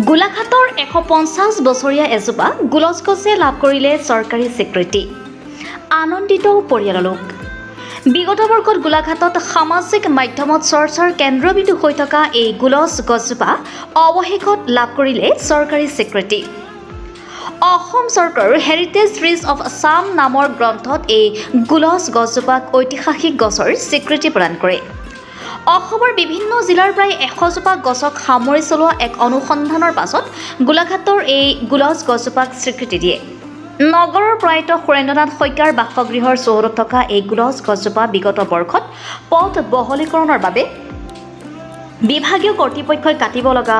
গোলাঘাটৰ 150 বছৰীয়া এজোপা গোলচ গছে লাভ কৰিলে চৰকাৰী স্বীকৃতি। আনন্দিত পৰিয়ালৰ লোক। বিগত বৰ্ষত গোলাঘাটত সামাজিক মাধ্যমত চৰ্চাৰ কেন্দ্ৰবিন্দু হৈ থকা এই গোলচ গছজোপা অৱশেষত লাভ কৰিলে চৰকাৰী স্বীকৃতি। অসম চৰকাৰৰ হেৰিটেজ ট্ৰিজ অৱ আছাম নামৰ গ্ৰন্থত এই গোলচ গছজোপাক ঐতিহাসিক গছৰ স্বীকৃতি প্ৰদান কৰে। অসমৰ বিভিন্ন জিলাৰ প্ৰায় 100জোপা গছক সামৰি চলোৱা এক অনুসন্ধানৰ পাছত গোলাঘাটৰ এই গোলচ গছজোপাক স্বীকৃতি দিয়ে। নগৰৰ প্ৰয়াত সুৰেন্দ্ৰনাথ শইকীয়াৰ বাসগৃহৰ চৌহদত থকা এই গোলচ গছজোপা বিগত বৰ্ষত পথ বহলীকৰণৰ বাবে বিভাগীয় কৰ্তৃপক্ষই কাটিব লগা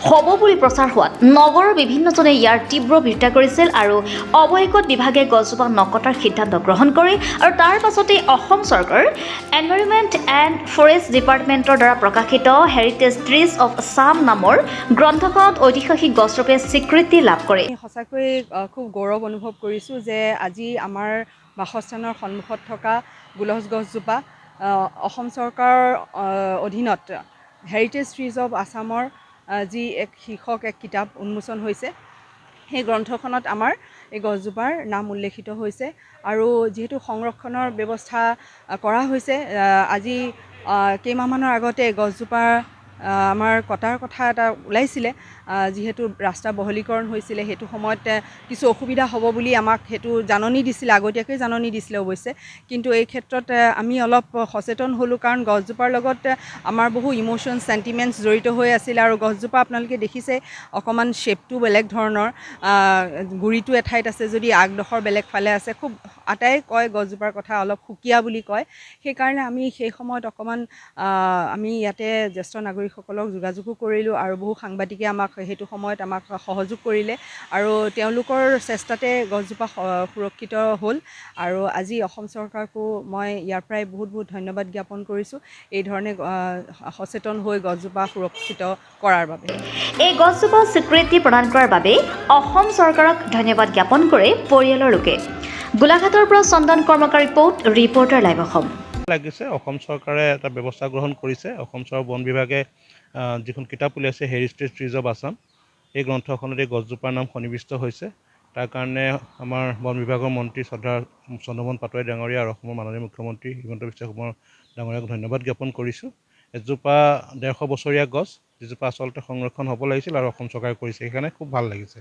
হ'ব বুলি প্ৰচাৰ হোৱাত নগৰৰ বিভিন্নজনে ইয়াৰ তীব্ৰ বিৰোধিতা কৰিছিল আৰু অৱশেষত বিভাগে গছজোপা নকটাৰ সিদ্ধান্ত গ্ৰহণ কৰে আৰু তাৰ পাছতেই অসম চৰকাৰৰ এনভাইৰনমেণ্ট এণ্ড ফৰেষ্ট ডিপাৰ্টমেণ্টৰ দ্বাৰা প্ৰকাশিত হেৰিটেজ ট্ৰিজ অৱ আছাম নামৰ গ্ৰন্থখনত ঐতিহাসিক গছৰূপে স্বীকৃতি লাভ কৰে। সঁচাকৈ খুব গৌৰৱ অনুভৱ কৰিছোঁ যে আজি আমাৰ বাসস্থানৰ সন্মুখত থকা গোলচ গছজোপা অসম চৰকাৰৰ অধীনত হেৰিটেজ ট্ৰিজ অৱ আছামৰ যি এক শীৰ্ষক এক কিতাপ উন্মোচন হৈছে, সেই গ্ৰন্থখনত আমাৰ এই গছজোপাৰ নাম উল্লেখিত হৈছে আৰু যিহেতু সংৰক্ষণৰ ব্যৱস্থা কৰা হৈছে, আজি কেইমাহমানৰ আগতে গছজোপাৰ আমাৰ কটাৰ কথা এটা ওলাইছিলে। যিহেতু ৰাস্তা বহলীকৰণ হৈছিলে, সেইটো সময়ত কিছু অসুবিধা হ'ব বুলি আমাক সেইটো জাননী দিছিলে, আগতীয়াকৈ জাননী দিছিলে অৱশ্যে। কিন্তু এই ক্ষেত্ৰত আমি অলপ সচেতন হ'লোঁ, কাৰণ গছজোপাৰ লগত আমাৰ বহু ইম'শ্যনছ চেণ্টিমেণ্টছ জড়িত হৈ আছিল আৰু গছজোপা আপোনালোকে দেখিছে অকণমান শ্বেপটো বেলেগ ধৰণৰ, গুৰিটো এঠাইত আছে যদি আগডোখৰ বেলেগ ফালে আছে। খুব আটাই কয় গছজোপাৰ কথা অলপ সুকীয়া বুলি কয়। সেইকাৰণে আমি সেই সময়ত অকণমান আমি ইয়াতে জ্যেষ্ঠ নাগৰিকসকলক যোগাযোগো কৰিলোঁ আৰু বহু সাংবাদিকে আমাক সেইটো সময়ত আমাক সহযোগ কৰিলে আৰু তেওঁলোকৰ চেষ্টাতে গছজোপা সুৰক্ষিত হ'ল আৰু আজি অসম চৰকাৰকো মই ইয়াৰ পৰাই বহুত বহুত ধন্যবাদ জ্ঞাপন কৰিছোঁ এই ধৰণে সচেতন হৈ গছজোপা সুৰক্ষিত কৰাৰ বাবে। এই গছজোপা স্বীকৃতি প্ৰদান কৰাৰ বাবে অসম চৰকাৰক ধন্যবাদ জ্ঞাপন কৰে পৰিয়ালৰ লোকে। গোলাঘাটৰ পৰা চন্দন কৰ্মকাৰ ৰিপৰ্টাৰ লাইভ অসম। লাগিছে অসম চৰকাৰে এটা ব্যৱস্থা গ্ৰহণ কৰিছে। অসম চৰকাৰ বন বিভাগে যিখন কিতাপ উলিয়াইছে হেৰিটেজ ট্ৰিজ অৱ আছাম, এই গ্ৰন্থখনত এই গছজোপাৰ নাম সন্নিৱিষ্ট হৈছে। তাৰ কাৰণে আমাৰ বন বিভাগৰ মন্ত্ৰী শ্ৰদ্ধা চন্দ্ৰমোহন পাটোৱাৰী ডাঙৰীয়া আৰু অসমৰ মাননীয় মুখ্যমন্ত্ৰী হিমন্ত বিশ্ব শৰ্মা ডাঙৰীয়াক ধন্যবাদ জ্ঞাপন কৰিছোঁ। এজোপা 150 বছৰীয়া গছ, যিজোপা আচলতে সংৰক্ষণ হ'ব লাগিছিল আৰু অসম চৰকাৰে কৰিছে, সেইকাৰণে খুব ভাল লাগিছে।